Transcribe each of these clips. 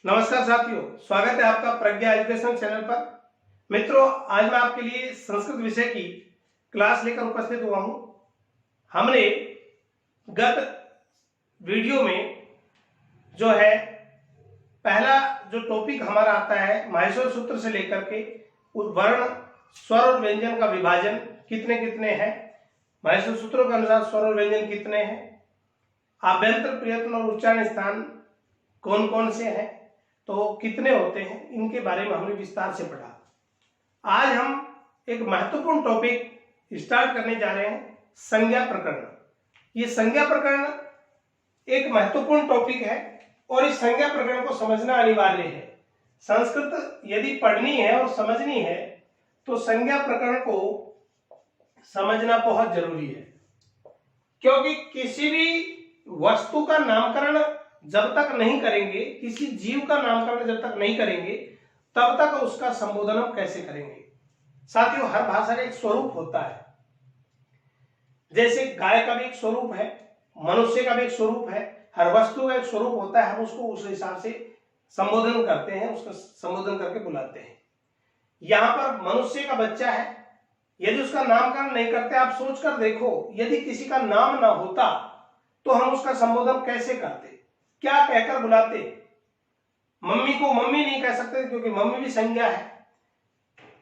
नमस्कार साथियों, स्वागत है आपका प्रज्ञा एजुकेशन चैनल पर। मित्रों, आज मैं आपके लिए संस्कृत विषय की क्लास लेकर उपस्थित हुआ हूं। हमने गत वीडियो में जो है पहला जो टॉपिक हमारा आता है माहेश्वर सूत्र से लेकर के वर्ण, स्वर और व्यंजन का विभाजन कितने कितने हैं, माहेश्वर सूत्रों के अनुसार स्वर और व्यंजन कितने हैं, आभ्यंतर, प्रयत्न और उच्चारण स्थान कौन कौन से हैं, तो कितने होते हैं, इनके बारे में हमने विस्तार से पढ़ा। आज हम एक महत्वपूर्ण टॉपिक स्टार्ट करने जा रहे हैं, संज्ञा प्रकरण। ये संज्ञा प्रकरण एक महत्वपूर्ण टॉपिक है और इस संज्ञा प्रकरण को समझना अनिवार्य है। संस्कृत यदि पढ़नी है और समझनी है तो संज्ञा प्रकरण को समझना बहुत जरूरी है, क्योंकि किसी भी वस्तु का नामकरण जब तक नहीं करेंगे, किसी जीव का नामकरण जब तक नहीं करेंगे, तब तक उसका संबोधन हम कैसे करेंगे। साथियों, हर भाषा का एक स्वरूप होता है। जैसे गाय का भी एक स्वरूप है, मनुष्य का भी एक स्वरूप है, हर वस्तु का एक स्वरूप होता है। हम उसको उस हिसाब से संबोधन करते हैं, उसका संबोधन करके बुलाते हैं। यहां पर मनुष्य का बच्चा है, यदि उसका नामकरण नहीं करते, आप सोच कर देखो, यदि किसी का नाम ना होता तो हम उसका संबोधन कैसे करते, क्या कहकर बुलाते। मम्मी को मम्मी नहीं कह सकते क्योंकि मम्मी भी संज्ञा है,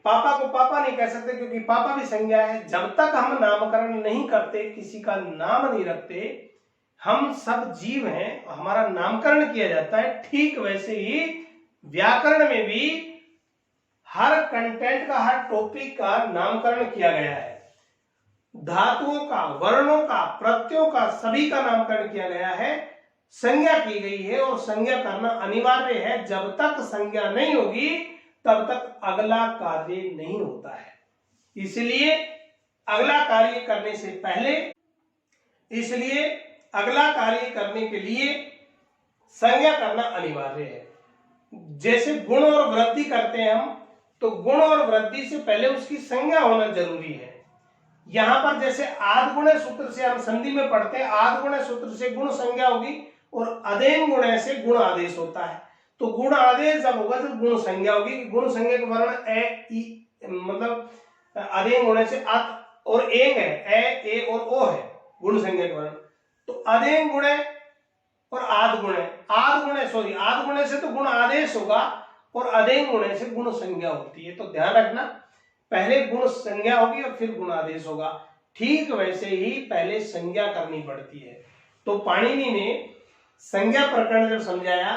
पापा को पापा नहीं कह सकते क्योंकि पापा भी संज्ञा है। जब तक हम नामकरण नहीं करते, किसी का नाम नहीं रखते, हम सब जीव हैं, हमारा नामकरण किया जाता है। ठीक वैसे ही व्याकरण में भी हर कंटेंट का, हर टॉपिक का नामकरण किया गया है। धातुओं का, वर्णों का, प्रत्ययों का, सभी का नामकरण किया गया है, संज्ञा की गई है और संज्ञा करना अनिवार्य है। जब तक संज्ञा नहीं होगी तब तक अगला कार्य नहीं होता है। इसलिए अगला कार्य करने से पहले, इसलिए अगला कार्य करने के लिए संज्ञा करना अनिवार्य है। जैसे गुण और वृद्धि करते हैं हम, तो गुण और वृद्धि से पहले उसकी संज्ञा होना जरूरी है। यहां पर जैसे आद्गुण सूत्र से हम संधि में पढ़ते हैं, आद्गुण सूत्र से गुण संज्ञा होगी और अदेन गुण से गुण आदेश होता है। तो गुण आदेश जब होगा तो गुण संज्ञा होगी। गुण संज्ञा के वर्ण ए, ई, मतलब अदेन गुण से अत और एंग है, ए और ओ है गुण संज्ञा के वर्ण। तो अदेन गुण और आद गुण, आद गुण से तो गुण आदेश होगा और अदेन गुण से गुण संज्ञा होती है। तो ध्यान रखना, पहले गुण संज्ञा होगी और फिर गुण आदेश होगा। ठीक वैसे ही पहले संज्ञा करनी पड़ती है। तो पाणिनि ने संज्ञा प्रकरण जब समझाया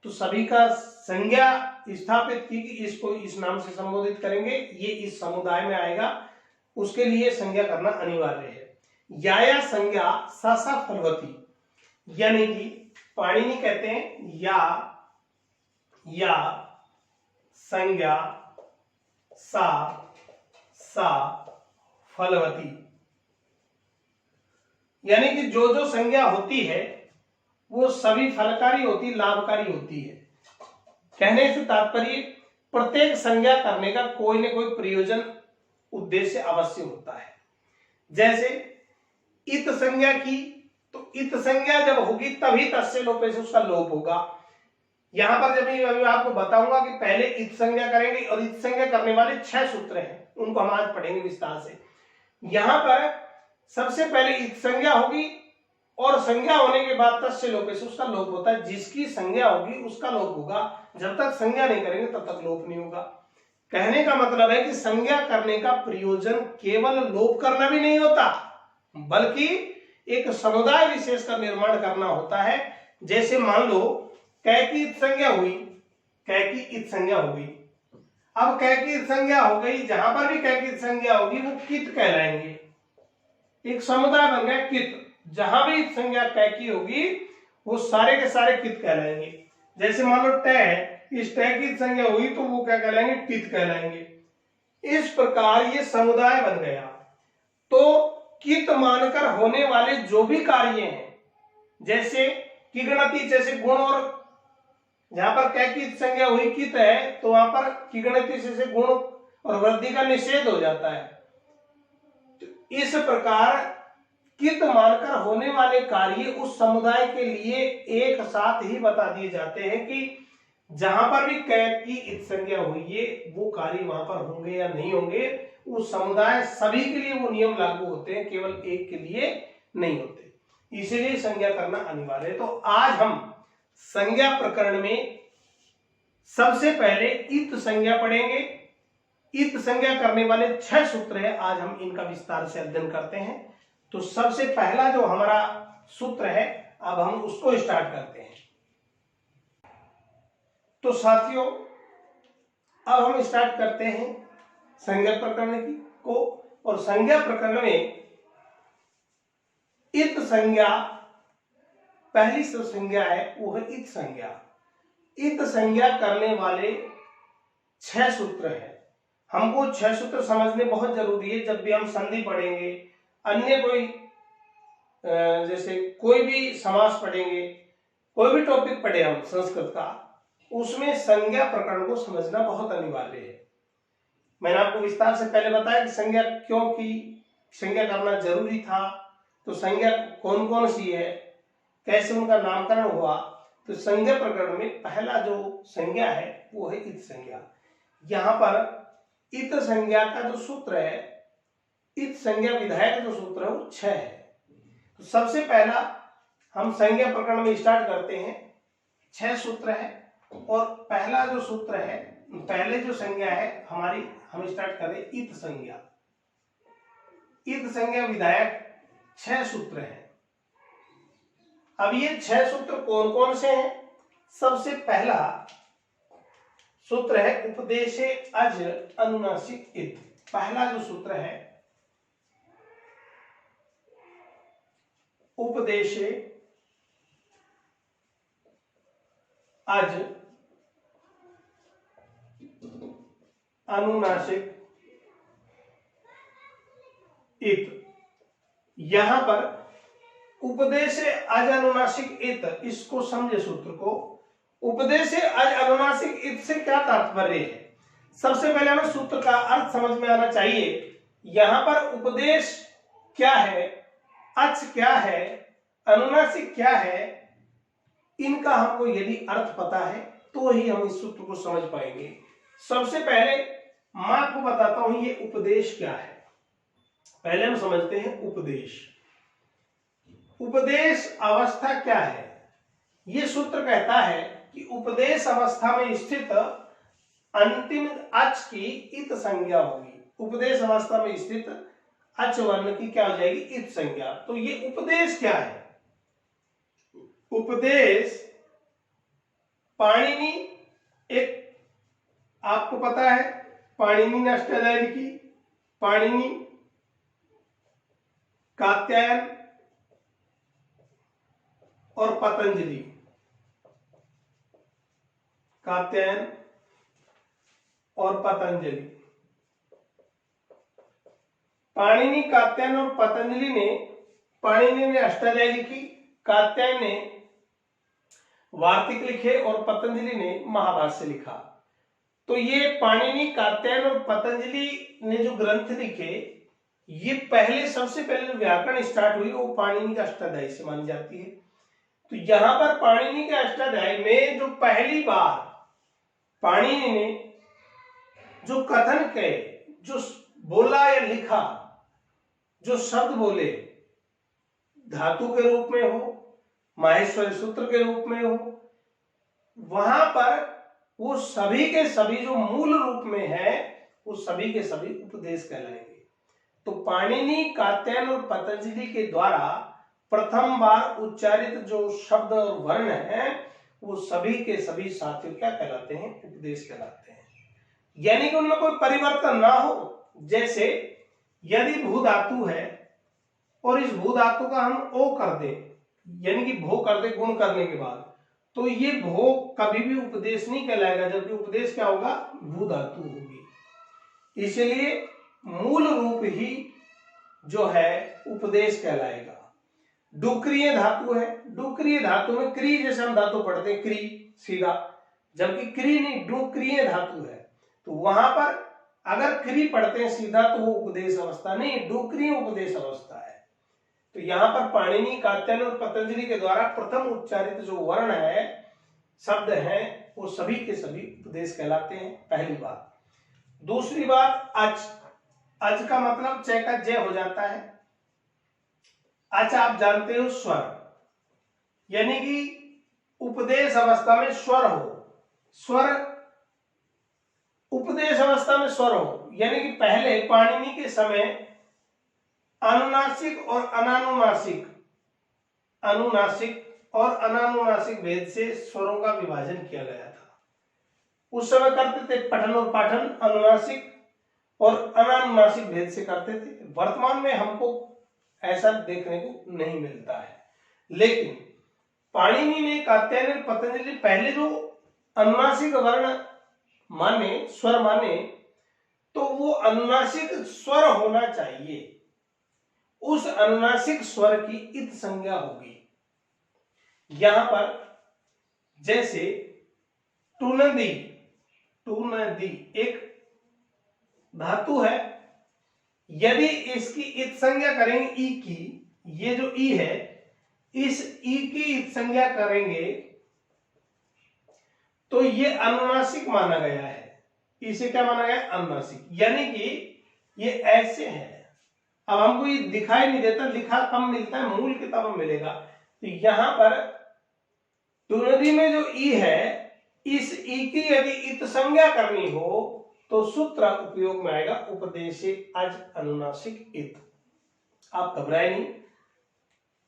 तो सभी का संज्ञा स्थापित की कि इसको इस नाम से संबोधित करेंगे, ये इस समुदाय में आएगा, उसके लिए संज्ञा करना अनिवार्य है। या संज्ञा सा सा फलवती, यानी कि पाणिनि कहते हैं या संज्ञा सा फलवती, यानी कि जो जो संज्ञा होती है वो सभी फलकारी होती, लाभकारी होती है। कहने से तात्पर्य प्रत्येक संज्ञा करने का कोई न कोई प्रयोजन, उद्देश्य अवश्य होता है। जैसे इत संज्ञा की, तो इत संज्ञा जब होगी तभी तस्य लोपे से उसका लोप होगा। यहां पर जब मैं आपको बताऊंगा कि पहले इत संज्ञा करेंगे और इत संज्ञा करने वाले 6 सूत्र हैं, उनको हम आज पढ़ेंगे विस्तार से। यहां पर सबसे पहले इत संज्ञा होगी और संज्ञा होने के बाद तस्य लोपे से उसका लोप होता है। जिसकी संज्ञा होगी उसका लोप होगा, जब तक संज्ञा नहीं करेंगे तब तक लोप नहीं होगा। कहने का मतलब है कि संज्ञा करने का प्रयोजन केवल लोप करना भी नहीं होता, बल्कि एक समुदाय विशेष का निर्माण करना होता है। जैसे मान लो कै की इत संज्ञा हुई, कै की इत संज्ञा होगी। अब कै की इत संज्ञा हो गई, जहां पर भी कै की इत संज्ञा होगी वो कित कहलाएंगे। एक समुदाय बन गया कित, जहां भी इत संज्ञा कै की होगी वो सारे के सारे कित कहलाएंगे। जैसे मान लो टै है, इस टै की इत संज्ञा हुई तो वो क्या कहलाएंगे, कित कहलाएंगे। इस प्रकार ये समुदाय बन गया। तो कित मानकर होने वाले जो भी कार्य हैं, जैसे किगणति, जैसे गुण, और जहां पर कै की संज्ञा हुई कित है तो वहां पर किगणति से गुण और वृद्धि का निषेध हो जाता है। तो इस प्रकार कित मानकर होने वाले कार्य उस समुदाय के लिए एक साथ ही बता दिए जाते हैं कि जहां पर भी कैप की इत संज्ञा हुई है वो कार्य वहां पर होंगे या नहीं होंगे, उस समुदाय सभी के लिए वो नियम लागू होते हैं, केवल एक के लिए नहीं होते, इसीलिए संज्ञा करना अनिवार्य है। तो आज हम संज्ञा प्रकरण में सबसे पहले इत संज्ञा पढ़ेंगे। इत संज्ञा करने वाले 6 सूत्र है, आज हम इनका विस्तार से अध्ययन करते हैं। तो सबसे पहला जो हमारा सूत्र है, अब हम उसको स्टार्ट करते हैं। तो साथियों, अब हम स्टार्ट करते हैं संज्ञा प्रकरण को। और संज्ञा प्रकरण में इत संज्ञा, पहली जो संज्ञा है वो है इत संज्ञा। इत संज्ञा करने वाले 6 सूत्र हैं। हमको 6 सूत्र समझने बहुत जरूरी है। जब भी हम संधि पढ़ेंगे, अन्य कोई जैसे कोई भी समास पढ़ेंगे, कोई भी टॉपिक पढ़े हम संस्कृत का, उसमें संज्ञा प्रकरण को समझना बहुत अनिवार्य है। मैंने आपको विस्तार से पहले बताया कि संज्ञा क्यों की, संज्ञा करना जरूरी था, तो संज्ञा कौन कौन सी है, कैसे उनका नामकरण हुआ। तो संज्ञा प्रकरण में पहला जो संज्ञा है वो है इत संज्ञा। यहाँ पर इत संज्ञा का जो सूत्र है, इत संज्ञा विधायक जो सूत्र है वो 6 है। तो सबसे पहला हम संज्ञा प्रकरण में स्टार्ट करते हैं। 6 सूत्र है और पहला जो सूत्र है, पहले जो संज्ञा है हमारी, हम स्टार्ट करें इत संज्ञा। इत संज्ञा विधायक 6 सूत्र है। अब ये 6 सूत्र कौन कौन से हैं? सबसे पहला सूत्र है उपदेशे अज अनुनासिक इत। पहला जो सूत्र है उपदेशे अज अनुनासिक इत। यहां पर उपदेशे अज अनुनासिक इत, इसको समझे सूत्र को। उपदेशे अज अनुनासिक इत से क्या तात्पर्य है? सबसे पहले हमें सूत्र का अर्थ समझ में आना चाहिए। यहां पर उपदेश क्या है, अच क्या है, अनुनासिक क्या है, इनका हमको यदि अर्थ पता है तो ही हम इस सूत्र को समझ पाएंगे। सबसे पहले मैं आपको बताता हूं ये उपदेश क्या है। पहले हम समझते हैं उपदेश। उपदेश अवस्था क्या है? ये सूत्र कहता है कि उपदेश अवस्था में स्थित अंतिम अच की इत संज्ञा होगी। उपदेश अवस्था में स्थित अच वर्ण की क्या हो जाएगी? इत संज्ञा। तो ये उपदेश क्या है? उपदेश पाणिनि, एक आपको पता है पाणिनि ने अष्टाध्यायी लिखी, पाणिनि, कात्यायन और पतंजलि। कात्यायन और पतंजलि, पाणिनि, कात्यायन और पतंजलि ने, पाणिनि ने अष्टाध्यायी लिखी, कात्यायन ने वार्तिक लिखे और पतंजलि ने महाभाष्य लिखा। तो ये पाणिनि, कात्यायन और पतंजलि ने जो ग्रंथ लिखे, ये पहले, सबसे पहले जो व्याकरण स्टार्ट हुई वो पाणिनि का अष्टाध्यायी से मानी जाती है। तो यहां पर पाणिनि के अष्टाध्यायी में जो पहली बार पाणिनि ने जो कथन के, जो बोला या लिखा, जो शब्द बोले, धातु के रूप में हो, माहेश्वरी सूत्र के रूप में हो, वहां पर वो सभी के सभी जो मूल रूप में है वो सभी के सभी उपदेश कहलाएंगे। तो पाणिनि, कात्यायन और पतंजलि के द्वारा प्रथम बार उच्चारित जो शब्द और वर्ण है वो सभी के सभी साथियों क्या कहलाते हैं? उपदेश कहलाते हैं। यानी कि उनमें कोई परिवर्तन ना हो। जैसे यदि भू धातु है और इस भू धातु का हम ओ कर दे, यानी कि भो कर दे गुण करने के बाद, तो ये भो कभी भी उपदेश नहीं कहलाएगा, जबकि उपदेश क्या होगा? भू धातु होगी। इसलिए मूल रूप ही जो है उपदेश कहलाएगा। डुक्रिय धातु है, डुक्रिय धातु में क्री, जैसे हम धातु पढ़ते हैं क्री सीधा, जबकि क्री नहीं, डुक्रिय धातु है। तो वहां पर अगर क्री पढ़ते हैं सीधा तो वो उपदेश अवस्था नहीं, डुक्रिय उपदेश अवस्था है। तो यहां पर पाणिनि, कात्यायन और पतंजलि के द्वारा प्रथम उच्चारित जो वर्ण है शब्द हैं वो सभी के सभी उपदेश कहलाते हैं, पहली बात। दूसरी बात, अच। अच का मतलब च का ज हो जाता है। अच आप जानते हो स्वर, यानी कि उपदेश अवस्था में स्वर हो, स्वर उपदेश अवस्था में स्वर हो, यानी कि पहले पाणिनि के समय अनुनासिक और अनानुनासिक, अनुनासिक और अनानुनासिक भेद से स्वरों का विभाजन किया गया था। उस समय करते थे पठन और पाठन अनुनासिक और अनानुनासिक भेद से करते थे। वर्तमान में हमको ऐसा देखने को नहीं मिलता है, लेकिन पाणिनि ने, कात्यायन, पतंजलि पहले जो अनुनासिक वर्ण माने, स्वर माने, तो वो अनुनासिक स्वर होना चाहिए, उस अनुनासिक स्वर की इत संज्ञा होगी। यहां पर जैसे टुनदी, टुनदी एक धातु है, यदि इसकी इत संज्ञा करेंगे ई की, ये जो ई है, इस ई की इत संज्ञा करेंगे तो ये अनुनासिक माना गया है। इसे क्या माना गया? अनुनासिक, यानी कि ये ऐसे है। अब हमको ये दिखाई नहीं देता, लिखा कम मिलता है, मूल किताब में मिलेगा। तो यहां पर टुनदी में जो ई है, इस ई की यदि इत संज्ञा करनी हो तो सूत्र उपयोग में आएगा उपदेशे अज अनुनासिक इत। आप घबराए नहीं,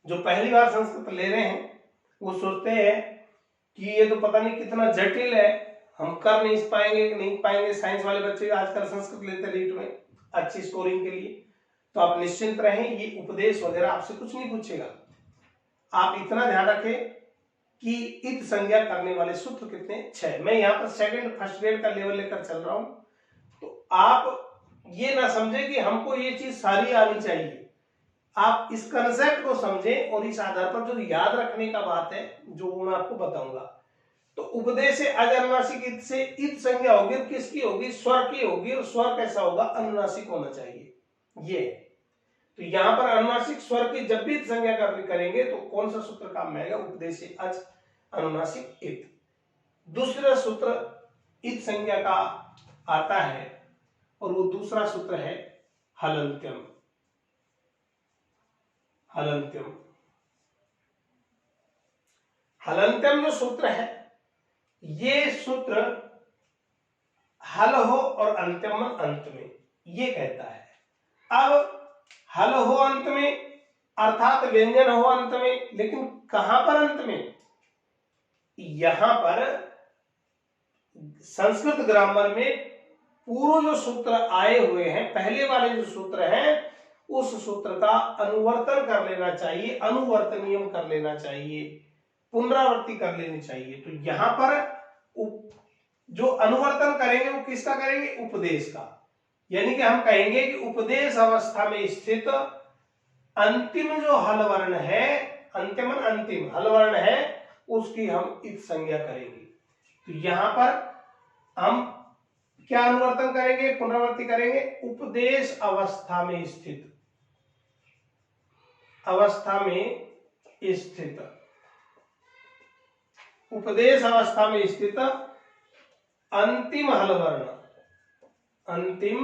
जो पहली बार संस्कृत ले रहे हैं वो सोचते हैं कि ये तो पता नहीं कितना जटिल है, हम कर नहीं पाएंगे कि नहीं पाएंगे। साइंस वाले बच्चे आजकल संस्कृत लेते हैं रीट में अच्छी स्कोरिंग के लिए, तो आप निश्चिंत रहें, ये उपदेश वगैरह आपसे कुछ नहीं पूछेगा। आप इतना ध्यान रखें कि इत संज्ञा करने वाले सूत्र कितने? 6। मैं यहाँ पर सेकंड फर्स्ट ग्रेड का लेवल लेकर चल रहा हूं, तो आप ये ना समझे कि हमको ये चीज सारी आनी चाहिए। आप इस कंसेप्ट को समझें और इस आधार पर जो याद रखने का बात है, जो मैं आपको बताऊंगा। तो उपदेश से अज अनुनासिक इत से इत संज्ञा होगी, किसकी होगी? स्वर की होगी। और स्वर कैसा होगा? अनुनासिक होना चाहिए। ये तो यहां पर अनुनासिक स्वर की जब भी संज्ञा करेंगे तो कौन सा सूत्र काम में आएगा? उपदेश से अज अनुनासिक इत। दूसरा सूत्र इत संज्ञा का आता है और वो दूसरा सूत्र है हलंत्यम। हलंत्यम, हलंत्यम जो सूत्र है, ये सूत्र हल हो और अंत्यम अंत में, ये कहता है। अब हल हो अंत में अर्थात व्यंजन हो अंत में, लेकिन कहां पर अंत में? यहां पर संस्कृत ग्रामर में पूर्व जो सूत्र आए हुए हैं, पहले वाले जो सूत्र हैं, उस सूत्र का अनुवर्तन कर लेना चाहिए, अनुवर्तनीयम कर लेना चाहिए, पुनरावृत्ति कर लेनी चाहिए। तो यहां पर जो अनुवर्तन करेंगे वो किसका करेंगे? उपदेश का। यानी कि हम कहेंगे कि उपदेश अवस्था में स्थित अंतिम जो हल वर्ण है, अंतिम अंतिम हल वर्ण है, उसकी हम इत संज्ञा करेंगे। तो यहां पर हम क्या अनुवर्तन करेंगे, पुनरावृत्ति करेंगे? उपदेश अवस्था में स्थित, अवस्था में स्थित, उपदेश अवस्था में स्थित अंतिम हल वर्ण, अंतिम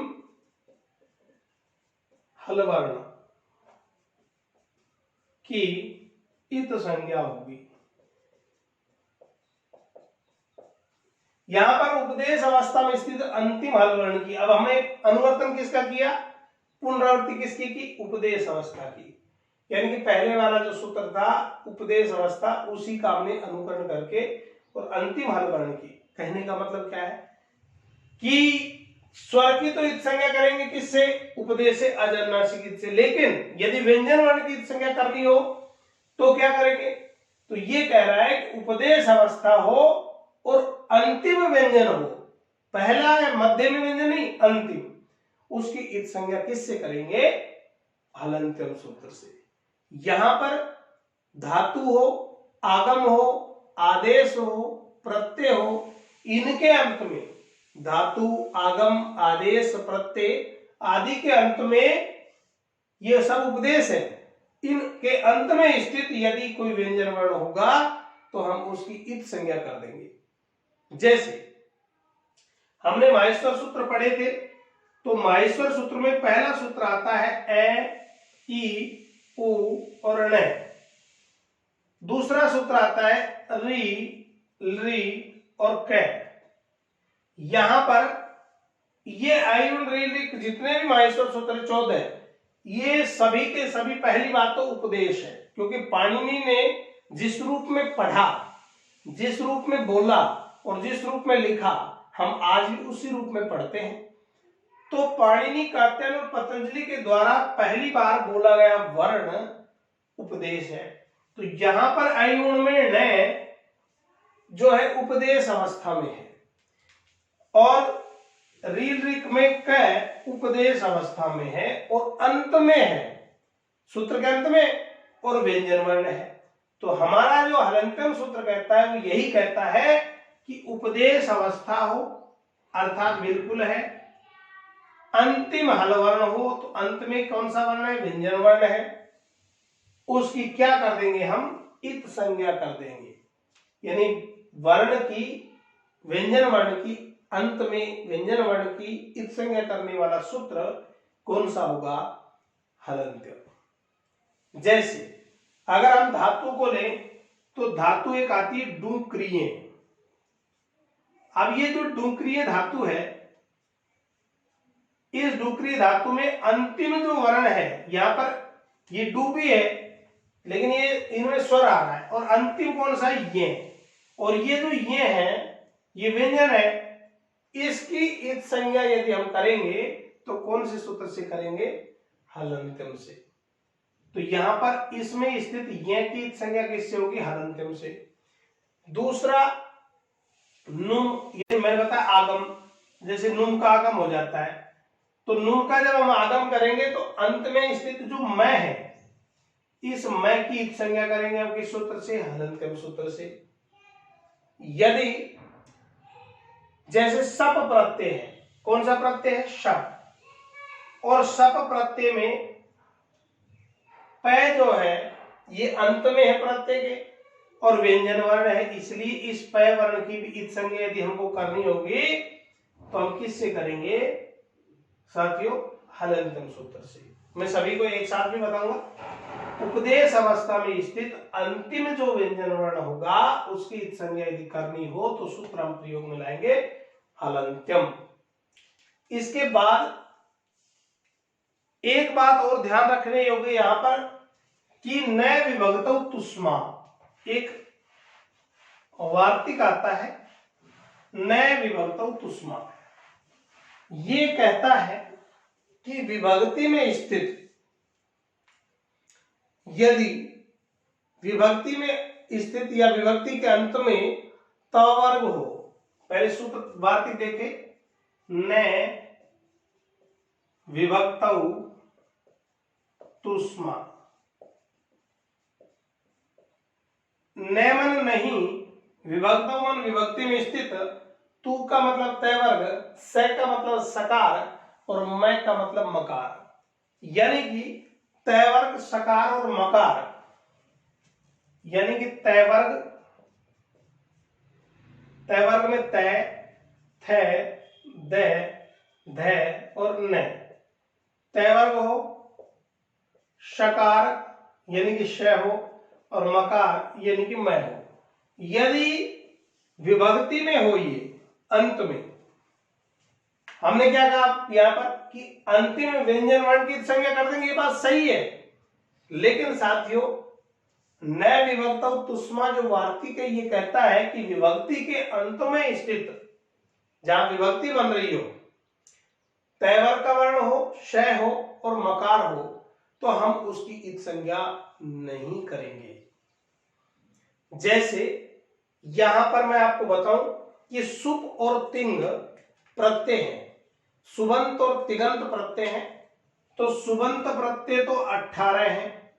हल वर्ण की इत संज्ञा होगी। यहां पर उपदेश अवस्था में स्थित अंतिम हल वर्ण की, अब हमें अनुवर्तन किसका किया? पुनरावृत्ति किसकी की? उपदेश अवस्था की। यानी कि पहले वाला जो सूत्र था उपदेश अवस्था, उसी का हमने अनुकरण करके और अंतिम हल वर्ण की। कहने का मतलब क्या है कि स्वर की तो इत संज्ञा करेंगे किससे? उपदेश से अज अनुनासिक इत से। लेकिन यदि व्यंजन वर्ण की इत संज्ञा करनी हो तो क्या करेंगे? तो ये कह रहा है कि उपदेश अवस्था हो और अंतिम व्यंजन हो, पहला या मध्य में व्यंजन नहीं, अंतिम, उसकी इत संज्ञा किससे करेंगे? हलंत्यम सूत्र से। यहां पर धातु हो, आगम हो, आदेश हो, प्रत्यय हो, इनके अंत में, धातु, आगम, आदेश, प्रत्यय आदि के अंत में ये सब उपदेश है, इनके अंत में स्थित यदि कोई व्यंजन वर्ण होगा तो हम उसकी इत संज्ञा कर देंगे। जैसे हमने माहेश्वर सूत्र पढ़े थे, तो माहेश्वर सूत्र में पहला सूत्र आता है ए, ई, उ और न। दूसरा सूत्र आता है री, ली और कै। यहां पर ये आई उन री ली जितने भी माहेश्वर सूत्र 14, ये सभी के सभी पहली बात तो उपदेश है, क्योंकि पाणिनि ने जिस रूप में पढ़ा, जिस रूप में बोला और जिस रूप में लिखा, हम आज भी उसी रूप में पढ़ते हैं। तो पाणिनि, कात्यायन और पतंजलि के द्वारा पहली बार बोला गया वर्ण उपदेश है। तो यहां पर अयुण में न जो है उपदेश अवस्था में है, और रील रिक में क उपदेश अवस्था में है, और अंत में है, सूत्र के अंत में, और व्यंजन वर्ण है। तो हमारा जो हलंत्यम सूत्र कहता है वो यही कहता है कि उपदेश अवस्था हो अर्थात बिल्कुल है, अंतिम हल वर्ण हो तो अंत में कौन सा वर्ण है, व्यंजन वर्ण है, उसकी क्या कर देंगे हम, इत संज्ञा कर देंगे। यानी वर्ण की, व्यंजन वर्ण की अंत में व्यंजन वर्ण की इत संज्ञा करने वाला सूत्र कौन सा होगा, हलंत्यम। जैसे अगर हम धातु को लें तो धातु एक आती है डुक्रिय। अब ये जो डुक्रिय धातु है, इस डुक्रिय धातु में अंतिम जो वर्ण है, यहां पर ये डू भी है लेकिन ये इनमें स्वर आ रहा है, और अंतिम कौन सा है, ये, और ये जो ये है ये व्यंजन है। इसकी इत संज्ञा यदि हम करेंगे तो कौन से सूत्र से करेंगे, हलंत्यम से। तो यहां पर इसमें स्थित ये की इत संज्ञा किससे होगी, हलंत्यम से। दूसरा नुम, ये मैंने बताया आगम, जैसे नुम का आगम हो जाता है, तो नुम का जब हम आगम करेंगे तो अंत में स्थित जो मैं है, इस मैं की इत संज्ञा करेंगे हम किस सूत्र से, हलंत्यम सूत्र से। यदि जैसे सप प्रत्यय है, कौन सा प्रत्यय है, शप, और सप प्रत्यय में पै जो है ये अंत में है प्रत्यय के, और व्यंजन वर्ण है, इसलिए इस पै वर्ण की भी इत संज्ञा यदि हमको करनी होगी तो हम किससे करेंगे साथियों, हलंत्यम सूत्र से। मैं सभी को एक साथ भी बताऊंगा। उपदेश अवस्था में स्थित अंतिम जो व्यंजन वर्ण होगा उसकी इत संज्ञा यदि करनी हो तो सूत्र हम प्रयोग में लाएंगे हलंत्यम। इसके बाद एक बात और ध्यान रखने योग्य यहां पर कि न विभक्तौ तुष्मा, एक वार्तिक आता है न विभक्तौ तुष्मा, ये कहता है कि विभक्ति में स्थित, यदि विभक्ति में स्थित या विभक्ति के अंत में त वर्ग हो, पहले सूत्र वार्तिक देखे, न विभक्तौ तुष्मा, न मन नहीं, विभक्तौ मन विभक्ति में स्थित, तू का मतलब तय वर्ग, स का मतलब सकार, और मैं का मतलब मकार। यानी कि तय वर्ग, सकार और मकार, यानी कि तय वर्ग में तय, थ, द, ध और न, तय वर्ग हो, शकार यानी कि श हो, और मकार यानी कि मैं हो। यदि विभक्ति में हो ये अंत में, हमने क्या कहा यहां पर कि अंतिम व्यंजन वर्ण की संज्ञा कर देंगे, ये बात सही है, लेकिन साथियों न विभक्तौ तुष्मा जो वार्तिक है ये कहता है कि विभक्ति के अंत में स्थित जहां विभक्ति बन रही हो, तैवर का वर्ण हो, श हो और मकार हो, तो हम उसकी इत संज्ञा नहीं करेंगे। जैसे यहां पर मैं आपको बताऊं कि सुप और तिंग प्रत्यय है, सुबंत और तिगंत प्रत्यय है। तो सुबंत प्रत्यय तो 18 है,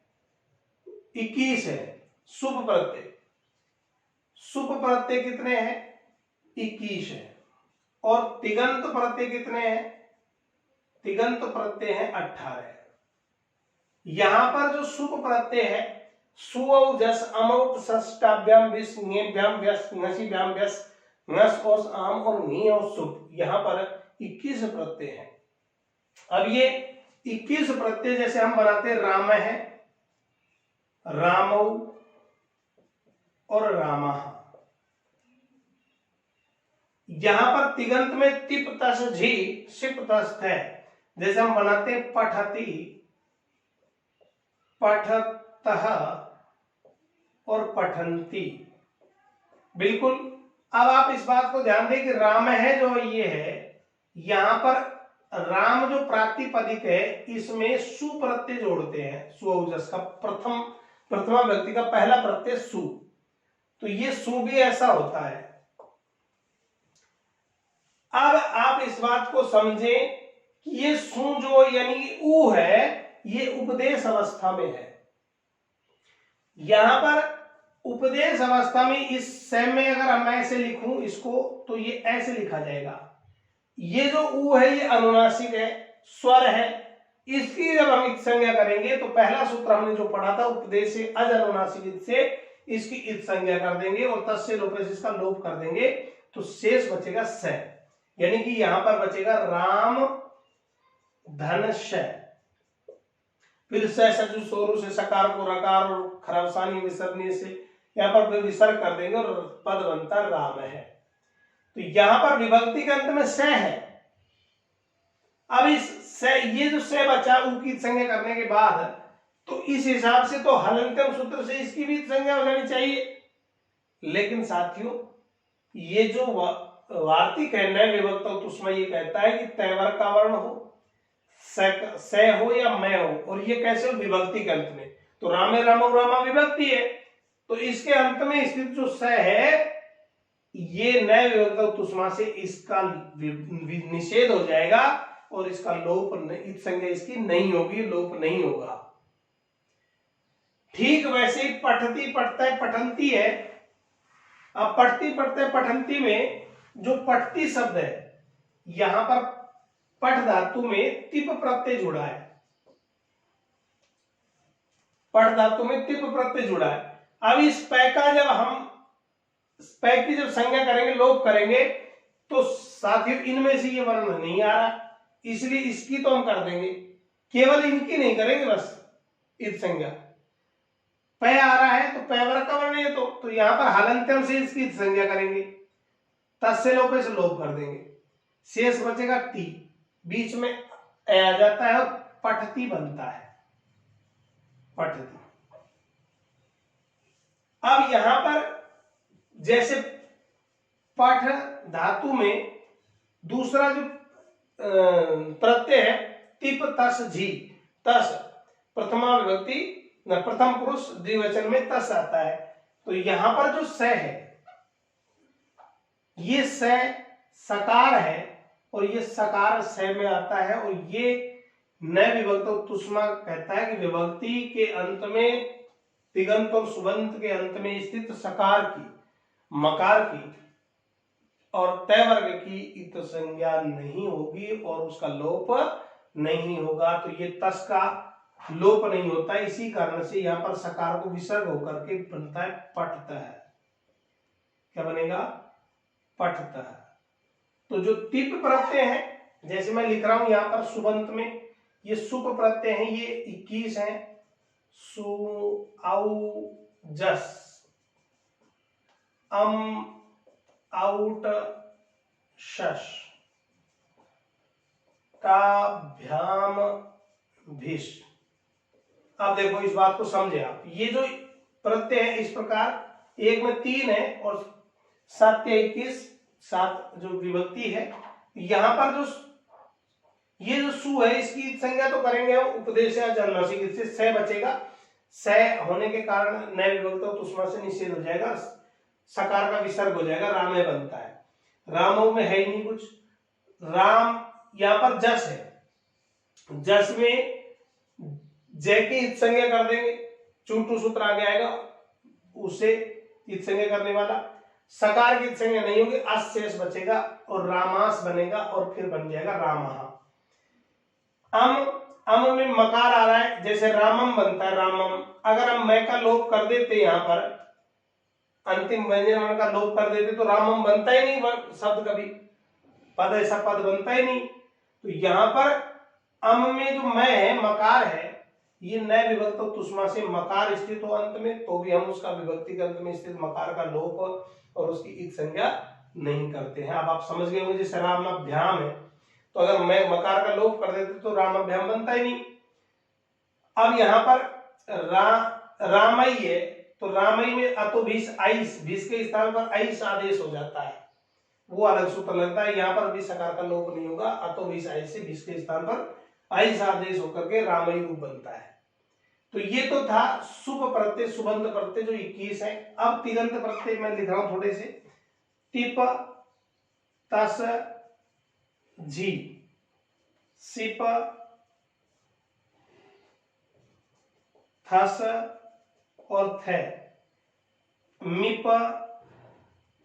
21 है सुप प्रत्यय, सुप प्रत्यय कितने हैं, 21 है, और तिगंत प्रत्यय कितने हैं, तिगंत प्रत्यय है 18 है। यहां पर जो सुप प्रत्यय है सुऔ जस अमौट षष्टाभ्याम विस ङेभ्याम व्यस ङसीभ्याम व्यस ङस ओस आम और नी और सुप, यहाँ पर 21 प्रत्यय हैं। अब ये 21 प्रत्यय जैसे हम बनाते राम है, रामौ और रामः, यहां पर तिगंत में तिप तस झी सिप तस्त है। जैसे हम बनाते पठती, पठतः और पठंती। बिल्कुल। अब आप इस बात को ध्यान दें कि राम है जो ये है, यहां पर राम जो प्रातिपदिक है इसमें सु प्रत्यय जोड़ते हैं, सुऔजस का प्रथमा व्यक्ति का पहला प्रत्यय सु, तो ये सु भी ऐसा होता है। अब आप इस बात को समझें कि ये सु जो यानी ऊ है ये उपदेश अवस्था में है। यहां पर उपदेश अवस्था में इस सेम में अगर मैं ऐसे लिखूं इसको तो ये ऐसे लिखा जाएगा। ये जो ऊ है ये अनुनासिक है, स्वर है, इसकी जब हम इत संज्ञा करेंगे तो पहला सूत्र हमने जो पढ़ा था उपदेश से अज अनुनासिक से इसकी इत संज्ञा कर देंगे और तस्य लोपे से इसका लोप कर देंगे, तो शेष बचेगा स, यानी कि यहां पर बचेगा राम धनस्य। फिर सजु सोरु से सकार को रकार और खरवसानी विसर्जने से यहां पर फिर विसर्ग कर देंगे और पद बनता राम है। तो यहां पर विभक्ति के अंत में स है। अब इस स, ये जो स बचा ऊ की संज्ञा करने के बाद तो इस हिसाब से तो हलंत्यम सूत्र से इसकी भी संज्ञा हो जानी चाहिए। लेकिन साथियों ये जो वार्तिक है नए विभक्त तो उसमें ये कहता है कि तैवर का वर्ण हो, स हो या मैं हो, और ये कैसे हो विभक्ति के अंत में, तो रामे रामो रामा विभक्ति है, तो इसके अंत में स्थित जो स है ये नए विभक्त तुष्मा से इसका निषेध हो जाएगा और इसका लोप इत संज्ञा इसकी नहीं होगी, लोप नहीं होगा। ठीक वैसे ही पठती पढ़ता है पठंती है। अब पढ़ती पढ़ते पठंती में जो पठती शब्द है यहां पर पठ धातु में तिप प्रत्यय जुड़ा है, पठ धातु में तिप प्रत्यय जुड़ा है। अब इस पै का जब हम पै की जब संज्ञा करेंगे लोप करेंगे तो साथियों इनमें से ये वर्ण नहीं आ रहा, इसलिए इसकी तो हम कर देंगे, केवल इनकी नहीं करेंगे बस इत संज्ञा। पै आ रहा है तो पैवर का वर्ण है तो यहां पर हलंत्यम से इसकी संज्ञा करेंगे, तस्य लोपे से लोप कर देंगे, शेष बचेगा टी, बीच में ए आ जाता है और पठती बनता है, पठती। अब यहां पर जैसे पठ धातु में दूसरा जो प्रत्यय है तिप तस झी, तस प्रथमा विभक्ति प्रथम पुरुष द्विवचन में तस आता है, तो यहां पर जो स है ये स सकार है और ये सकार स में आता है, और ये नए विभक्त तुष्मा कहता है कि विभक्ति के अंत में तिगंत और सुबंत के अंत में स्थित सकार की, मकार की और तय वर्ग की इत संज्ञा नहीं होगी और उसका लोप नहीं होगा, तो ये तस का लोप नहीं होता। इसी कारण से यहां पर सकार को विसर्ग होकर के बनता है पठतः। क्या बनेगा? पठतः। तो जो तिप प्रत्यय है जैसे मैं लिख रहा हूं यहां पर सुबंत में ये सुप प्रत्यय है, ये 21 है। सु औ जस आउट शश काभ्याम भिष। अब देखो इस बात को समझे आप, ये जो प्रत्यय है इस प्रकार एक में 3 है और 7 या 21 7 जो विभक्ति है, यहां पर जो ये जो सु है इसकी संज्ञा तो करेंगे हम उपदेश या जन्मासिक, इससे स बचेगा। स होने के कारण नए विभक्त तो उसमें से निषेध हो जाएगा, सकार का विसर्ग हो जाएगा, रामे बनता है। रामों में है ही नहीं कुछ, राम यहां पर जस है, जस में जय की इत संज्ञा कर देंगे, चूटू सूत्र आगे आएगा उसे इत संज्ञा करने वाला, सकार की इत संज्ञा नहीं होगी, अस शेष बचेगा और रामास बनेगा और फिर बन जाएगा रामः। अम में मकार आ रहा है, जैसे रामम बनता है, रामम अगर हम मैं का लोप कर देते, यहाँ पर अंतिम व्यंजन वर्ण का लोप कर देते तो रामम बनता ही नहीं शब्द, कभी पद ऐसा पद बनता ही नहीं। तो यहाँ पर अम में जो मैं है, मकार है, ये नए विभक्त तुष्मा से मकार स्थित हो अंत में, तो भी हम उसका विभक्ति के अंत में स्थित मकार का लोप और उसकी इत संज्ञा नहीं करते हैं। अब आप समझ गए होंगे, जैसे रामाभ्याम है, तो अगर मैं मकार का लोप कर देते तो रामाभ्याम बनता ही नहीं। अब यहाँ पर रामई है, तो रामई में अतो भीष आइस, भीष के स्थान पर आइस आदेश हो जाता है, वो अलग सूत्र लगता है। यहाँ पर भी सकार का लोप नहीं होगा, अतो भीष आइस से भीष के स्थान पर आइस आदेश होकर के रामई रूप बनता है। तो ये तो था शुभ प्रत्यय, सुबंध प्रत्यय जो 21 है। अब तिगंत प्रत्यय मैं लिख रहा हूं थोड़े से, टिप, तस, झी, सिप, थस और थे, मिप,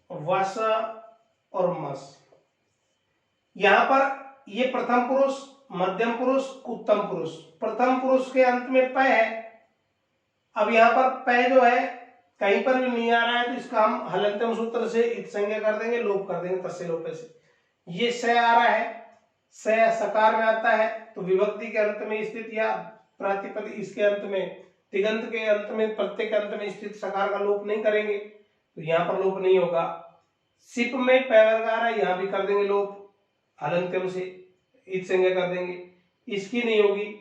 वस और मस। यहां पर ये प्रथम पुरुष, मध्यम पुरुष, उत्तम पुरुष। प्रथम पुरुष के अंत में प है। अब यहां पर प जो है कहीं पर भी नहीं आ रहा है, तो इसका हम हलंतम सूत्र से इत संज्ञा कर देंगे, लोप कर देंगे तस्य लोपे से। ये स आ रहा है, स सकार में आता है, तो विभक्ति के अंत में स्थित या प्रातिपदिक इसके अंत में, तिगंत के अंत में, प्रत्यय के अंत में स्थित सकार का लोप नहीं करेंगे, तो यहाँ पर लोप नहीं होगा। सिप में प वर्ग आ रहा है, यहाँ भी कर देंगे लोप, हलंत्यम से इत संज्ञा कर देंगे, इसकी नहीं होगी।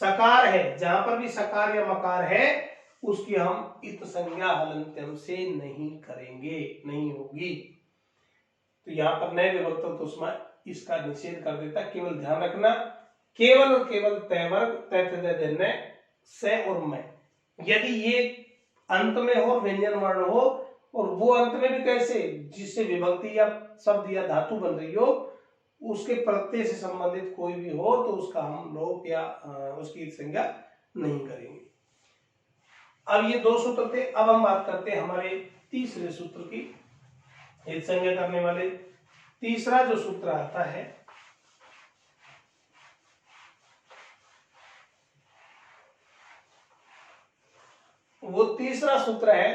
सकार है, जहां पर भी सकार या मकार है उसकी हम इत संज्ञा हलंत्यम से नहीं करेंगे, नहीं होगी। तो यहाँ पर नए विभक्त तो उसमें इसका निषेध कर देता। केवल ध्यान रखना, केवल और केवल तय वर्ग, तय से और मैं, यदि ये अंत में हो, व्यंजन वर्ण हो, और वो अंत में भी कैसे, जिससे विभक्ति या शब्द या धातु बन रही हो, उसके प्रत्यय से संबंधित कोई भी हो, तो उसका हम लोप या उसकी संज्ञा नहीं करेंगे। अब ये दो सूत्र थे। अब हम बात करते हैं हमारे तीसरे सूत्र की, इत संज्ञा करने वाले तीसरा जो सूत्र आता है, वो तीसरा सूत्र है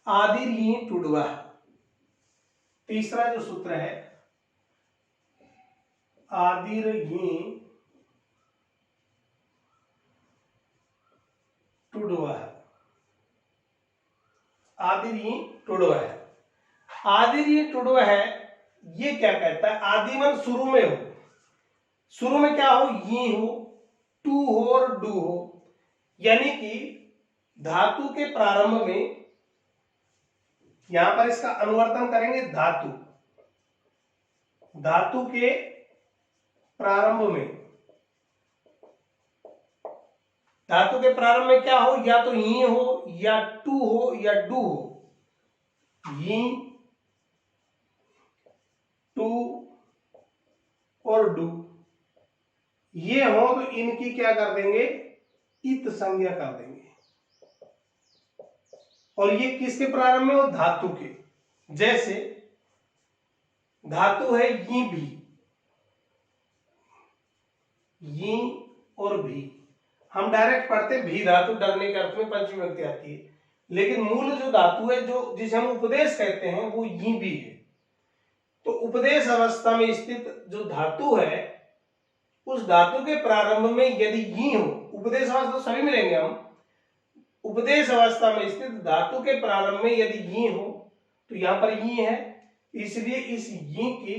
आदिर ही टुडवा। तीसरा जो सूत्र है आदिर ही टुडवा, आदिर ही टुडवा है। आदिर ही टुडवा है, ये क्या कहता है, आदिमन शुरू में हो, शुरू में क्या हो, ये हो, टू हो और डू हो, यानी कि धातु के प्रारंभ में, यहां पर इसका अनुवर्तन करेंगे धातु, धातु के प्रारंभ में, धातु के प्रारंभ में क्या हो, या तो ही हो या टू हो या डू हो, ही, टू और डू, ये हो तो इनकी क्या कर देंगे, इत संज्ञा कर देंगे। और ये किसके प्रारंभ में हो, धातु के। जैसे धातु है ये भी, ये और भी, हम डायरेक्ट पढ़ते भी धातु, डरने के अर्थ में पंचमी विभक्ति आती है, लेकिन मूल जो धातु है, जो जिसे हम उपदेश कहते हैं, वो ये भी है। तो उपदेश अवस्था में स्थित जो धातु है, उस धातु के प्रारंभ में यदि ये हो, उपदेश अवस्था तो सभी मिलेंगे हम, उपदेश अवस्था में स्थित धातु के प्रारंभ में यदि ये हो, तो यहां पर ये है, इसलिए इस ये की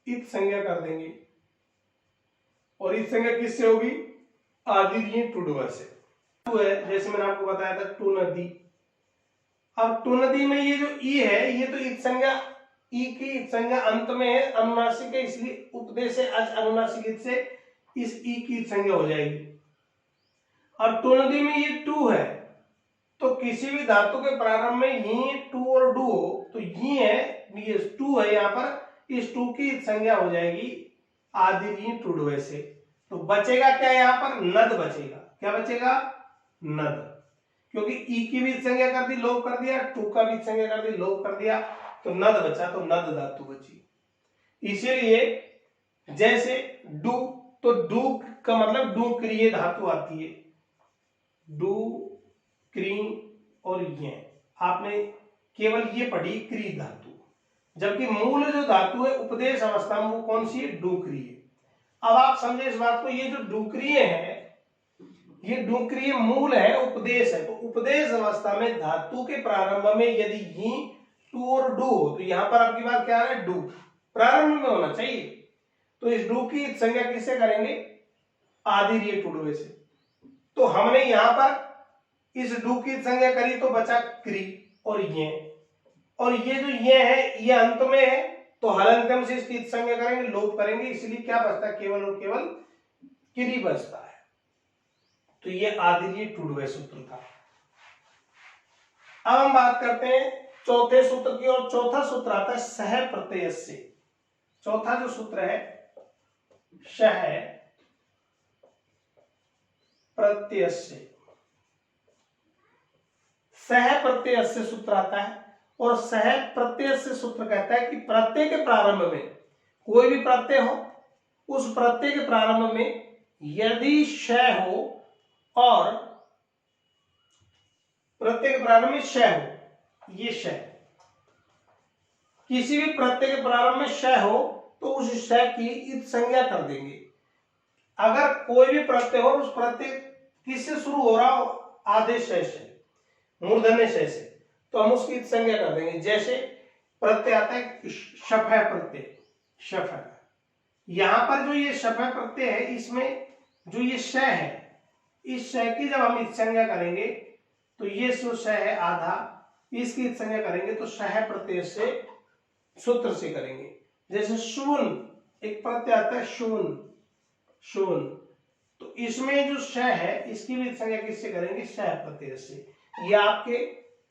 इत संज्ञा कर देंगे। और इत संज्ञा किससे होगी, आदिर ये टुडवा से। जैसे मैंने आपको बताया था टू नदी, अब टू नदी में ये जो ई है, ये तो इत संज्ञा, ई की इत संज्ञा अंत में है, अनुनासिक है, इसलिए उपदेश से अच अनुनासिक से इस ई की इत संज्ञा हो जाएगी। और टू नदी में ये टू है, तो किसी भी धातु के प्रारंभ में ये टू और डू हो, तो ये है, ये टू है, यहाँ पर इस टू की संज्ञा हो जाएगी आदिर टुडवे से। तो बचेगा क्या, यहाँ पर नद बचेगा। क्या बचेगा, नद, क्योंकि ई की भी संज्ञा कर दी, लोप कर दिया, टू का भी संज्ञा कर दी, लोप कर दिया, तो नद बचा, तो नद धातु बची। इसीलिए जैसे डू, तो डू का मतलब डू क्रिय धातु आती है, डू क्री और ये आपने केवल ये पढ़ी क्री धातु, जबकि मूल जो धातु है उपदेश अवस्था में वो कौन सी है, डुक्रिय है। अब आप समझे इस बात को, ये जो डुक्रिय है ये डुक्रिय मूल है, उपदेश है। तो उपदेश अवस्था में धातु के प्रारंभ में यदि ही टू और डू हो तो यहां पर आपकी बात क्या है, डू प्रारंभ में होना चाहिए। तो इस डू की संज्ञा किससे करेंगे, आदिर्य टुडवे से। तो हमने यहां पर इस डू की संज्ञा करी तो बचा क्री और ये जो ये है ये अंत में है, तो हलंत्यम से इसकी संज्ञा करेंगे, लोप करेंगे, इसलिए क्या बचता है, केवल और केवल क्री बचता है। तो ये आदिर्य टुडवे सूत्र था। अब हम बात करते हैं चौथे सूत्र की, और चौथा सूत्र आता है सह प्रत्यय से। चौथा जो सूत्र है सह प्रत्यय से, सह प्रत्यय से सूत्र आता है। और सह प्रत्यय से सूत्र कहता है कि प्रत्यय के प्रारंभ में कोई भी प्रत्यय हो, उस प्रत्यय के प्रारंभ में यदि श हो और प्रत्यय के प्रारंभ में श हो, ये श किसी भी प्रत्यय के प्रारंभ में श हो तो उस श की इत संज्ञा कर देंगे। अगर कोई भी प्रत्यय हो, उस प्रत्यय किससे शुरू हो रहा हो, आदेश से, मूर्धन्य श से, तो हम उसकी इत संज्ञा कर देंगे। जैसे प्रत्यय आता है शफय प्रत्यय, शफय, यहां पर जो ये शफय प्रत्यय है इसमें जो ये श है, इस श की जब हम इत संज्ञा करेंगे तो ये जो श है आधा, इसकी इत संज्ञा करेंगे तो सह प्रत्यय से सूत्र से करेंगे। जैसे शून एक प्रत्यय आता है, शून शून, तो इसमें जो श है इसकी भी संज्ञा किससे करेंगे, सह प्रत्यय से। ये आपके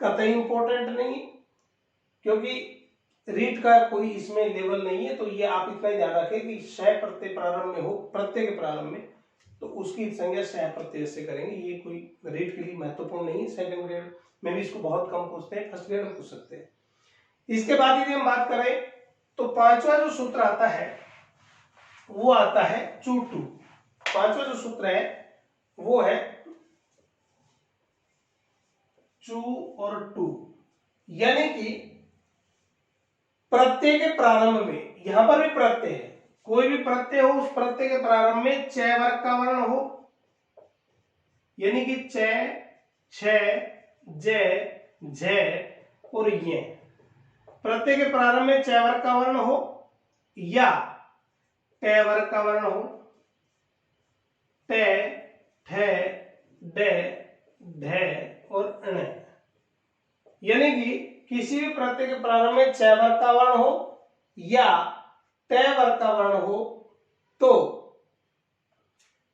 कतई इंपॉर्टेंट नहीं, क्योंकि रीड का कोई इसमें लेवल नहीं है, तो ये आप इतना ही ध्यान रखें कि सह प्रत्यय प्रारंभ में हो, प्रत्यय के प्रारंभ में, तो उसकी संज्ञा सह प्रत्यय से करेंगे। ये कोई रीड के लिए महत्वपूर्ण नहीं है, सेकंड ग्रेड में भी इसको बहुत कम पूछते हैं, फर्स्ट ग्रेड में पूछ सकते हैं। इसके बाद यदि हम बात करें तो पांचवा जो सूत्र आता है वो आता है चू टू। पांचवा जो सूत्र है वो है चू और टू, यानी कि प्रत्यय के प्रारंभ में, यहां पर भी प्रत्यय है, कोई भी प्रत्यय हो, उस प्रत्यय के प्रारंभ में च वर्ग का वर्ण हो, यानी कि च, छ, ज, झ और ये प्रत्यय के प्रारंभ में च वर्ग का वर्ण हो या ट वर्ग का वर्ण हो, ट, ठ, ड, ढ और ण, यानी कि किसी भी प्रत्यय के प्रारंभ में च वर्ग का वर्ण हो या ट वर्ग का वर्ण हो तो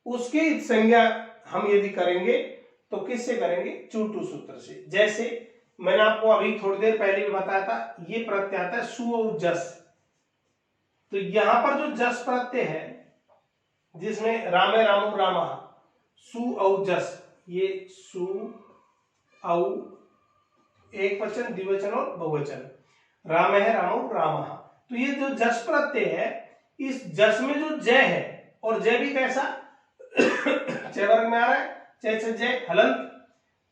उसकी संज्ञा हम यदि करेंगे तो किससे करेंगे, चूटू सूत्र से। जैसे मैंने आपको अभी थोड़ी देर पहले भी बताया था, ये प्रत्यय आता है सु और जस, तो यहां पर जो जस प्रत्यय है जिसमें रामे रामो रामा, सु औ जस, ये सु औ एक वचन द्विवचन और बहुवचन, राम है रामो रामा, तो ये जो जस प्रत्यय है, इस जस में जो जय है, और जय भी कैसा जय वर्ग में आ रहा है, जय से जय हलंत,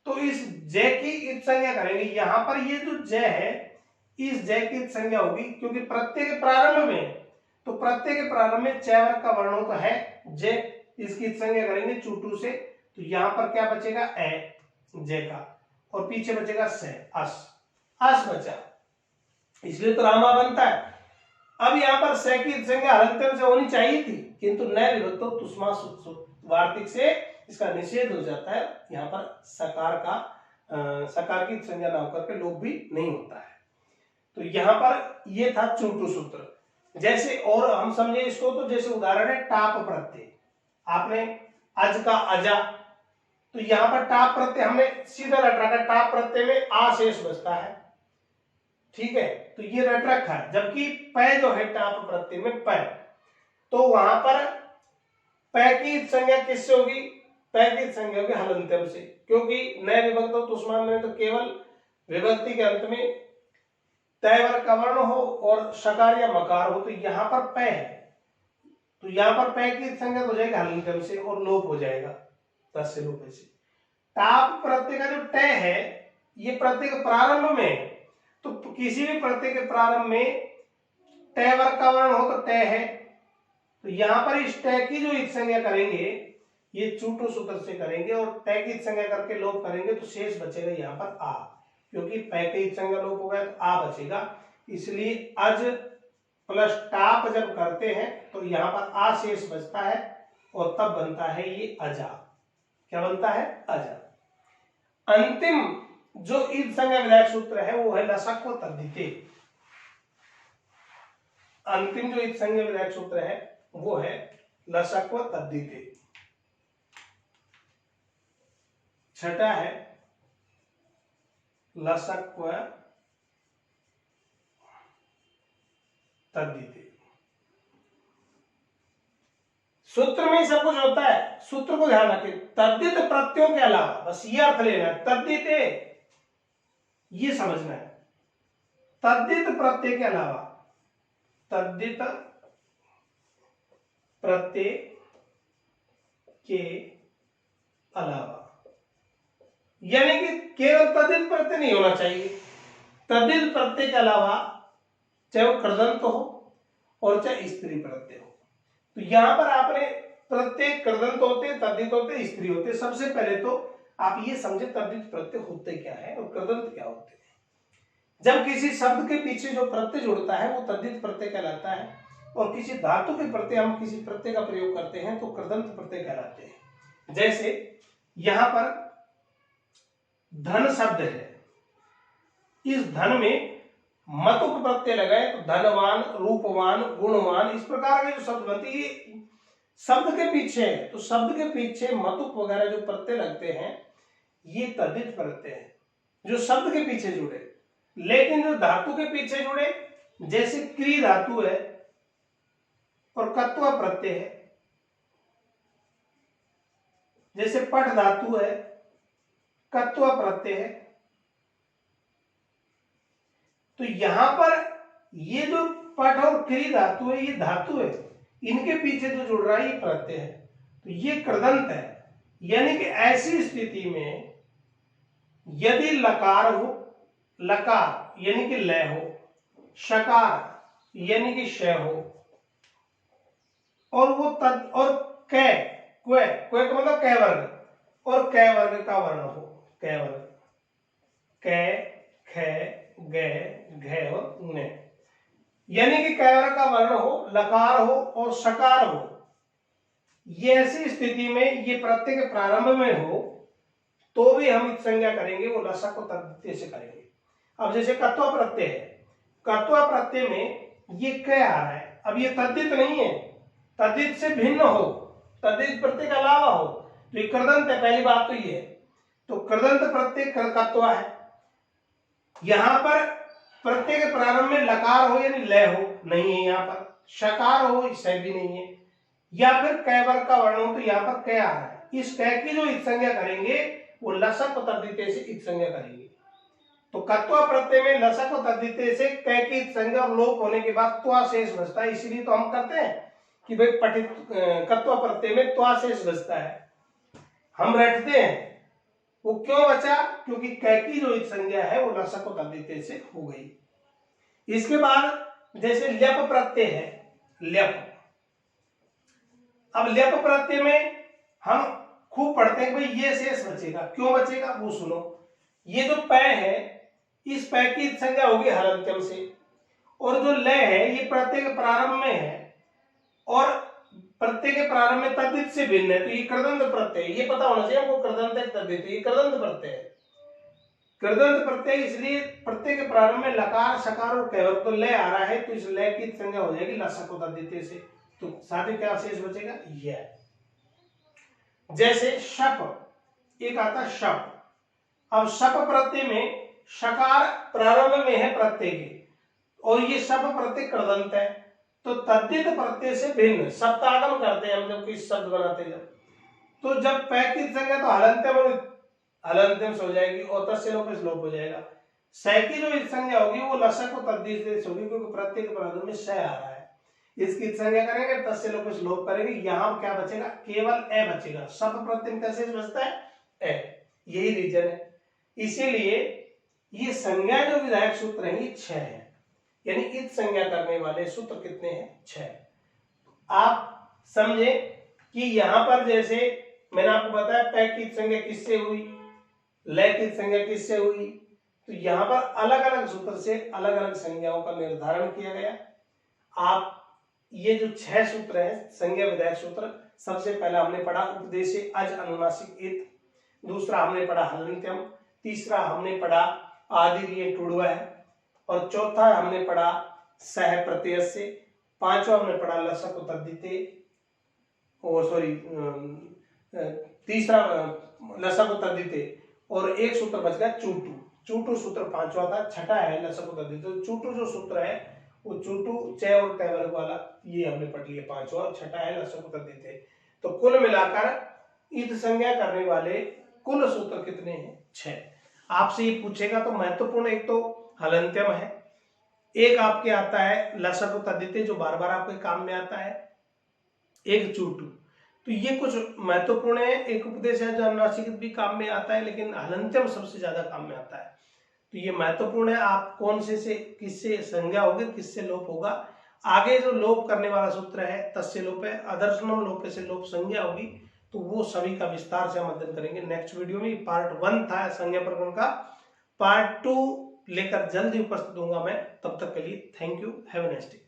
तो इस जय की इत संज्ञा करेंगे। यहां पर ये जो जय है इस जय की इत संज्ञा होगी, क्योंकि प्रत्यय के प्रारंभ में, तो प्रत्यय के प्रारंभ में च वर्ग का वर्ण होता है जय, इसकी इत संज्ञा करेंगे चूटू से, तो यहां पर क्या बचेगा, ए जय का, और पीछे बचेगा से, अस बचा, इसलिए तो रामा बनता है। अब यहाँ पर से की संज्ञा हलंत्यम से होनी चाहिए थी, किंतु न विभक्तो तुष्मा वार्तिक से इसका निषेध हो जाता है। यहाँ पर सकार की संज्ञा न होकर के लोप भी नहीं होता है। तो यहाँ पर ये था चूटू सूत्र। जैसे और हम समझे इसको, तो जैसे उदाहरण है टाप प्रत्यय, आपने अज का अजा, तो यहाँ पर टाप प्रत्यय हमने सीधा रट रखा, टाप प्रत्यय में आ शेष बचता है, ठीक है, तो ये रट रखा है। जबकि पै जो है टाप प्रत्यय में पै, तो वहां पर पै की संज्ञा किससे होगी, पै की संज्ञा होगी हलंत्यम से, क्योंकि न विभक्त तुष्मान में तो केवल विभक्ति के अंत में तय वर्ग का वर्ण हो और शकार या मकार हो, तो यहाँ पर पै है, तो यहाँ पर पै की संज्ञा हो जाएगी हलंत्यम से और लोप हो जाएगा, तस्य लोप से। टाप प्रत्यय का जो ट है ये प्रत्यय के प्रारंभ में है, तो किसी भी प्रत्यय के प्रारंभ में ट वर्ग का वर्ण हो तो ट है, तो यहां पर इस ट की जो इत संज्ञा करेंगे ये चूटो सूत्र से करेंगे और ट की इत संज्ञा करके लोप करेंगे तो शेष बचेगा यहाँ पर आ, क्योंकि प की इत संज्ञा लोप हो गया तो आ बचेगा, इसलिए अज प्लस टाप जब करते हैं तो यहाँ पर आ शेष बचता है और तब बनता है ये अजा। क्या बनता है? अजा। अंतिम जो ईद संज्ञा विधायक सूत्र है वो है लसक व तद्धिते। अंतिम जो ईद संज्ञा विधायक सूत्र है वो है लसक व तद्धिते। छठा है लसक व तद्धिते। सूत्र में सब कुछ होता है, सूत्र को ध्यान रखें। तद्धित प्रत्ययों के अलावा बस ये अर्थ लेना है, तद्धिते ये समझना है। तद्धित प्रत्यय के अलावा, तद्धित प्रत्यय के अलावा, यानी कि केवल तद्धित प्रत्यय नहीं होना चाहिए। तद्धित प्रत्यय के अलावा चाहे वो कृदंत हो और चाहे स्त्री प्रत्यय हो, तो यहां पर आपने प्रत्येक कृदंत होते, तद्धित होते, स्त्री होते। सबसे पहले तो आप ये समझे तद्धित प्रत्यय होते क्या है और कृदंत क्या होते हैं। जब किसी शब्द के पीछे जो प्रत्यय जुड़ता है वो तद्धित प्रत्यय कहलाता है, और किसी धातु के प्रत्यय हम किसी प्रत्यय का प्रयोग करते हैं तो कृदंत प्रत्यय कहलाते हैं। जैसे यहां पर धन शब्द है, इस धन में मतुक प्रत्यय लगाए तो धनवान, रूपवान, गुणवान, इस प्रकार के जो शब्द बनते हैं शब्द के पीछे है, तो शब्द के पीछे मतुक वगैरह जो प्रत्यय लगते हैं ये तद्धित प्रत्यय है जो शब्द के पीछे जुड़े। लेकिन जो धातु के पीछे जुड़े, जैसे क्री धातु है और कत्वा प्रत्यय है, जैसे पठ धातु है, कत्वा प्रत्यय है, तो यहां पर ये जो पठ और क्री धातु है ये धातु है, इनके पीछे जो जुड़ रहा है ये प्रत्यय है, तो ये कृदंत है। यानी कि ऐसी स्थिति में यदि लकार हो, लकार यानी कि लय हो, शकार यानी कि शय हो, और वो तद और कै क्वे क्वे का मतलब कै वर्ग, और कै वर्ग का वर्ण हो, कै वर्ग, कै, ख, ग, घ और न, यानी कि कै वर्ग का वर्ण हो, लकार हो और शकार हो, ये ऐसी स्थिति में ये प्रत्यय के प्रारंभ में हो तो भी हम इत संज्ञा करेंगे, वो लसक को तद्धिते से करेंगे। अब जैसे कत्वा प्रत्यय है, कत्वा प्रत्यय में ये कै आ रहा है, अब ये तद्धित नहीं है, तद्धित से भिन्न हो, तद्धित प्रत्यय के अलावा हो, तो ये कृदंत है। पहली बात तो ये है, तो कृदंत प्रत्यय कत्वा है। यहां पर प्रत्यय के प्रारंभ में लकार हो यानी लय हो, नहीं है यहाँ पर, शकार हो इससे भी नहीं है, या फिर कै वर्ग का वर्ण हो तो यहाँ पर कै आ रहा है। इस कै की जो इत संज्ञा करेंगे वो लसक तद्धिते से इत संज्ञा करेंगे। तो कत्वा प्रत्यय में लसक तद्धिते से कै की इत संज्ञा और लोप होने के बाद त्वा शेष बचता है, इसलिए तो हम करते हैं कि भाई पठित कत्वा प्रत्यय में त्वा शेष बचता है, हम रटते हैं। वो क्यों बचा? क्योंकि कै की जो इत संज्ञा है वो लसक तद्धिते से हो गई। इसके बाद जैसे ल्यप प्रत्यय है, ल्यप, अब ल्यप प्रत्यय में हम खूब पढ़ते हैं कि भाई ये शेष बचेगा, क्यों बचेगा वो सुनो। ये जो पै है इस पै की संज्ञा होगी हलंत्यम से, और जो लय है ये प्रत्यय के प्रारंभ में है और प्रत्यय के प्रारंभ में तद्धित से भिन्न है, तो ये कृदंत प्रत्यय, ये पता होना चाहिए हमको, कृदंत है तद्धित, ये कृदंत प्रत्यय है। कृदंत प्रत्यय इसलिए प्रत्यय के प्रारंभ में लकार, शकार और कैवर्ग, तो लय आ रहा है तो इस लय की संज्ञा हो जाएगी लसक तद्धिते से, तो साथ ही क्या शेष बचेगा यह। जैसे शप, एक आता शप, अब शप प्रत्यय में शकार प्रारंभ में है प्रत्यय के, और ये शप प्रत्यय कृदंत है, तो तद्धित प्रत्यय से भिन्न सप्तागम करते हैं हम जब कोई शब्द बनाते हैं, तो जब पै की संज्ञा तो हलंत्यम से हो जाएगी और तस्य लोप से लोप हो जाएगा। सै की जो संज्ञा होगी वो लसक को तद्धित से होगी, क्योंकि प्रत्यय के प्रारंभ में सै आ रहा है, इसकी संज्ञा करेंगे तस्य लोप से लोप करेंगे, यहां क्या बचेगा केवल ए बचेगा। शप प्रत्यय में कैसे बचता है ए, यही रीजन है। इसीलिए ये संज्ञा जो विधायक सूत्र हैं ये 6 है, यानी इत संज्ञा करने वाले सूत्र कितने हैं? 6। आप समझे कि यहां पर जैसे मैंने आपको बताया पै की संज्ञा किससे हुई, लय की संज्ञा किससे हुई, तो यहां पर अलग अलग सूत्र से अलग अलग संज्ञाओं का निर्धारण किया गया। आप ये जो 6 सूत्र हैं संज्ञा विधायक सूत्र, सबसे पहला हमने पढ़ा उपदेशे अज अनुनासिक इत, दूसरा हमने पढ़ा हलंत्यम, तीसरा हमने पढ़ा आदिर्य टुड़वा है, और चौथा हमने पढ़ा सह प्रत्यय से, पांचवा हमने पढ़ा लसक तद्धिते, तीसरा लसक तद्धिते, और एक सूत्र बच गया चूटू। चूटू सूत्र पांचवा था, छठा है लसक तद्धिते। चूटू जो सूत्र है वो चूटू च और ट वर्ग वाला ये हमने पढ़ लिया पांचवा, और छठा है लसक तद्धिते। तो कुल मिलाकर इत संज्ञा करने वाले कुल सूत्र कितने हैं? 6। आपसे ये पूछेगा तो महत्वपूर्ण एक तो हलंत्यम है, एक आपके आता है लसक तद्धिते जो बार बार आपके काम में आता है, एक चूटू। तो ये कुछ महत्वपूर्ण है। एक उपदेश है जो अनुनासिक भी काम में आता है, लेकिन हलंत्यम सबसे ज्यादा काम में आता है। तो ये महत्वपूर्ण है। आप कौन से किससे संज्ञा होगी, किससे लोप होगा। आगे जो लोप करने वाला सूत्र है तस्य लोप है, अदर्शनम लोप से लोप संज्ञा होगी, तो वो सभी का विस्तार से हम अध्ययन करेंगे नेक्स्ट वीडियो में। पार्ट 1 था संज्ञा प्रकरण का, पार्ट 2 लेकर जल्दी उपस्थित होऊंगा मैं। तब तक के लिए thank you, have a nice day.